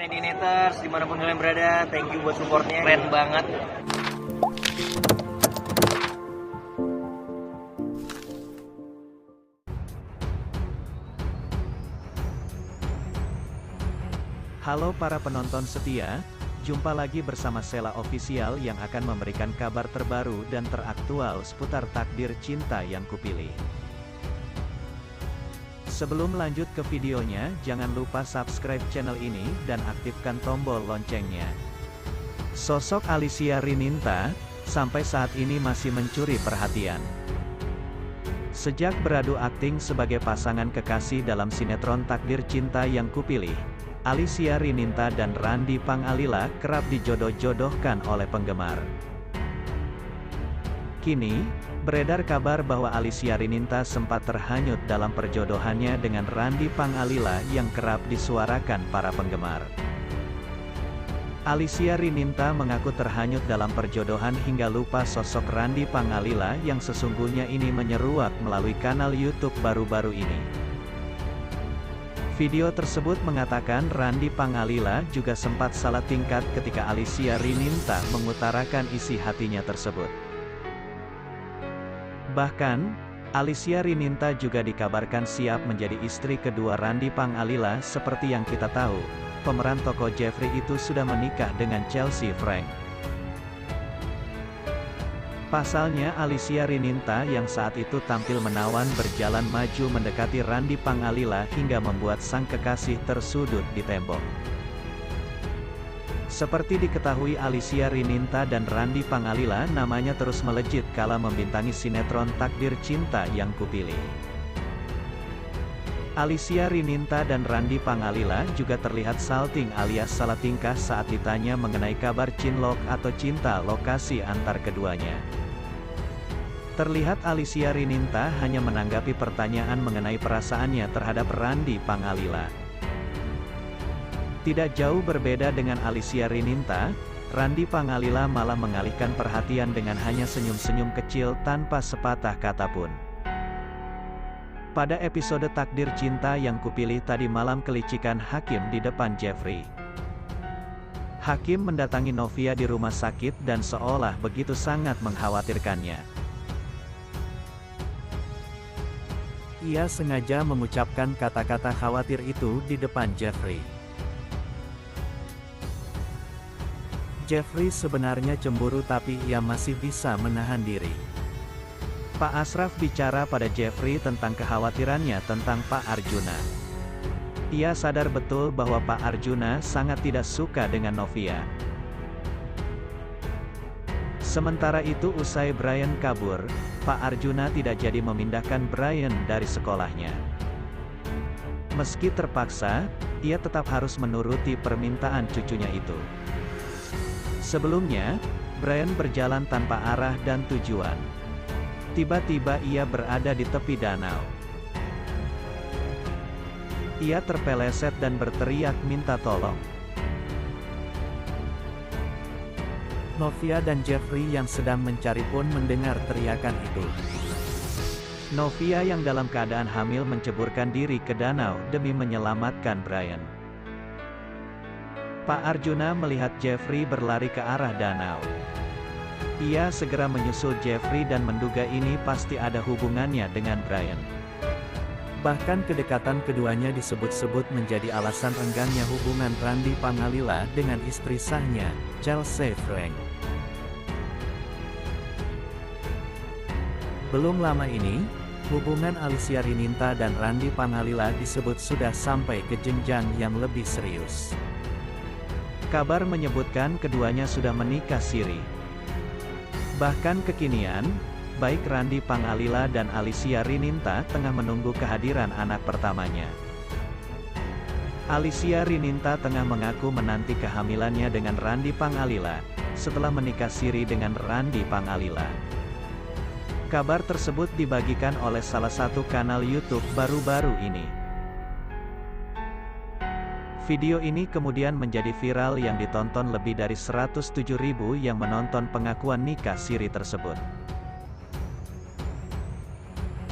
Trendinators dimanapun kalian berada, thank you buat supportnya, keren banget. Halo para penonton setia, jumpa lagi bersama Sela Official yang akan memberikan kabar terbaru dan teraktual seputar takdir cinta yang kupilih. Sebelum lanjut ke videonya, jangan lupa subscribe channel ini dan aktifkan tombol loncengnya. Sosok Alicia Rininta, sampai saat ini masih mencuri perhatian. Sejak beradu akting sebagai pasangan kekasih dalam sinetron Takdir Cinta Yang Kupilih, Alicia Rininta dan Randy Pangalila kerap dijodoh-jodohkan oleh penggemar. Kini, beredar kabar bahwa Alicia Rininta sempat terhanyut dalam perjodohannya dengan Randy Pangalila yang kerap disuarakan para penggemar. Alicia Rininta mengaku terhanyut dalam perjodohan hingga lupa sosok Randy Pangalila yang sesungguhnya ini menyeruak melalui kanal YouTube baru-baru ini. Video tersebut mengatakan Randy Pangalila juga sempat salah tingkat ketika Alicia Rininta mengutarakan isi hatinya tersebut. Bahkan, Alicia Rininta juga dikabarkan siap menjadi istri kedua Randy Pangalila. Seperti yang kita tahu, pemeran tokoh Jeffrey itu sudah menikah dengan Chelsea Frank. Pasalnya Alicia Rininta yang saat itu tampil menawan berjalan maju mendekati Randy Pangalila hingga membuat sang kekasih tersudut di tembok. Seperti diketahui Alicia Rininta dan Randy Pangalila namanya terus melejit kala membintangi sinetron Takdir Cinta Yang Kupilih. Alicia Rininta dan Randy Pangalila juga terlihat salting alias salah tingkah saat ditanya mengenai kabar cinlok atau cinta lokasi antar keduanya. Terlihat Alicia Rininta hanya menanggapi pertanyaan mengenai perasaannya terhadap Randy Pangalila. Tidak jauh berbeda dengan Alicia Rininta, Randy Pangalila malah mengalihkan perhatian dengan hanya senyum-senyum kecil tanpa sepatah kata pun. Pada episode Takdir Cinta Yang Kupilih tadi malam kelicikan Hakim di depan Jeffrey. Hakim mendatangi Novia di rumah sakit dan seolah begitu sangat mengkhawatirkannya. Ia sengaja mengucapkan kata-kata khawatir itu di depan Jeffrey. Jeffrey sebenarnya cemburu tapi ia masih bisa menahan diri. Pak Asraf bicara pada Jeffrey tentang kekhawatirannya tentang Pak Arjuna. Ia sadar betul bahwa Pak Arjuna sangat tidak suka dengan Novia. Sementara itu usai Brian kabur, Pak Arjuna tidak jadi memindahkan Brian dari sekolahnya. Meski terpaksa, ia tetap harus menuruti permintaan cucunya itu. Sebelumnya, Brian berjalan tanpa arah dan tujuan. Tiba-tiba ia berada di tepi danau. Ia terpeleset dan berteriak minta tolong. Novia dan Jeffrey yang sedang mencari pun mendengar teriakan itu. Novia yang dalam keadaan hamil menceburkan diri ke danau demi menyelamatkan Brian. Pak Arjuna melihat Jeffrey berlari ke arah danau. Ia segera menyusul Jeffrey dan menduga ini pasti ada hubungannya dengan Brian. Bahkan kedekatan keduanya disebut-sebut menjadi alasan renggangnya hubungan Randy Pangalila dengan istri sahnya, Chelsea Frank. Belum lama ini, hubungan Alicia Rininta dan Randy Pangalila disebut sudah sampai ke jenjang yang lebih serius. Kabar menyebutkan keduanya sudah menikah siri. Bahkan kekinian, baik Randy Pangalila dan Alicia Rininta tengah menunggu kehadiran anak pertamanya. Alicia Rininta tengah mengaku menanti kehamilannya dengan Randy Pangalila, setelah menikah siri dengan Randy Pangalila. Kabar tersebut dibagikan oleh salah satu kanal YouTube baru-baru ini. Video ini kemudian menjadi viral yang ditonton lebih dari 107.000 yang menonton pengakuan nikah siri tersebut.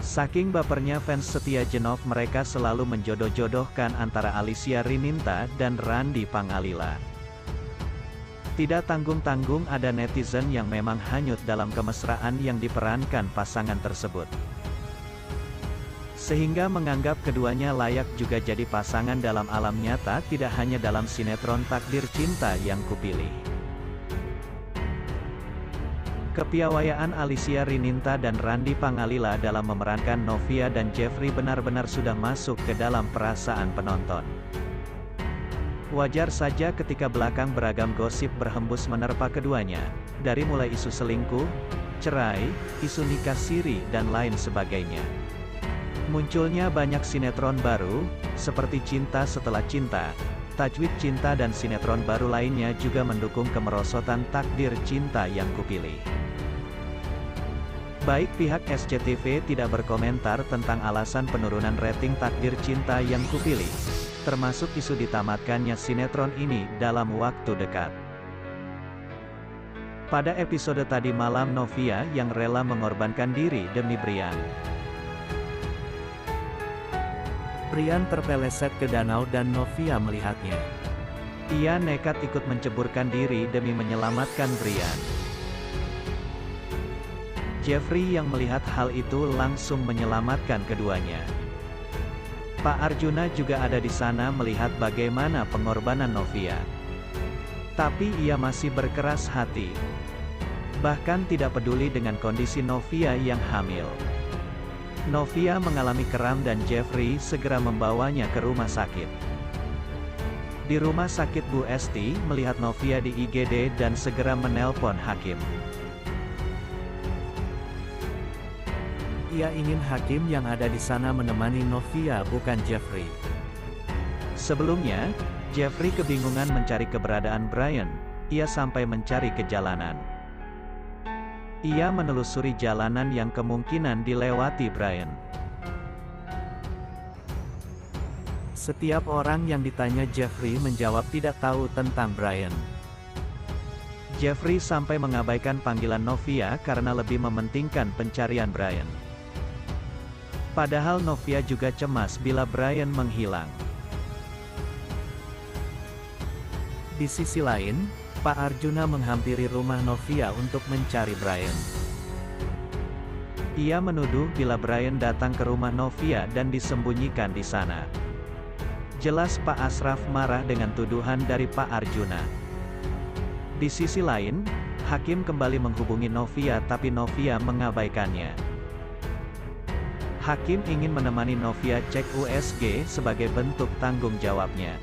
Saking bapernya fans setia Jenov, mereka selalu menjodoh-jodohkan antara Alicia Rininta dan Randy Pangalila. Tidak tanggung-tanggung ada netizen yang memang hanyut dalam kemesraan yang diperankan pasangan tersebut. Sehingga menganggap keduanya layak juga jadi pasangan dalam alam nyata, tidak hanya dalam sinetron Takdir Cinta Yang Kupilih. Kepiawaian Alicia Rininta dan Randy Pangalila dalam memerankan Novia dan Jeffrey benar-benar sudah masuk ke dalam perasaan penonton. Wajar saja ketika belakang beragam gosip berhembus menerpa keduanya, dari mulai isu selingkuh, cerai, isu nikah siri dan lain sebagainya. Munculnya banyak sinetron baru, seperti Cinta Setelah Cinta, Tajwid Cinta dan sinetron baru lainnya juga mendukung kemerosotan Takdir Cinta Yang Kupilih. Baik pihak SCTV tidak berkomentar tentang alasan penurunan rating Takdir Cinta Yang Kupilih, termasuk isu ditamatkannya sinetron ini dalam waktu dekat. Pada episode tadi malam, Novia yang rela mengorbankan diri demi Brian. Brian terpeleset ke danau dan Novia melihatnya. Ia nekat ikut menceburkan diri demi menyelamatkan Brian. Jeffrey yang melihat hal itu langsung menyelamatkan keduanya. Pak Arjuna juga ada di sana melihat bagaimana pengorbanan Novia. Tapi ia masih berkeras hati. Bahkan tidak peduli dengan kondisi Novia yang hamil. Novia mengalami kram dan Jeffrey segera membawanya ke rumah sakit. Di rumah sakit Bu Esti melihat Novia di IGD dan segera menelpon Hakim. Ia ingin Hakim yang ada di sana menemani Novia, bukan Jeffrey. Sebelumnya, Jeffrey kebingungan mencari keberadaan Brian. Ia sampai mencari ke jalanan. Ia menelusuri jalanan yang kemungkinan dilewati Brian. Setiap orang yang ditanya Jeffrey menjawab tidak tahu tentang Brian. Jeffrey sampai mengabaikan panggilan Novia karena lebih mementingkan pencarian Brian. Padahal Novia juga cemas bila Brian menghilang. Di sisi lain, Pak Arjuna menghampiri rumah Novia untuk mencari Brian. Ia menuduh bila Brian datang ke rumah Novia dan disembunyikan di sana. Jelas Pak Asraf marah dengan tuduhan dari Pak Arjuna. Di sisi lain, Hakim kembali menghubungi Novia tapi Novia mengabaikannya. Hakim ingin menemani Novia cek USG sebagai bentuk tanggung jawabnya.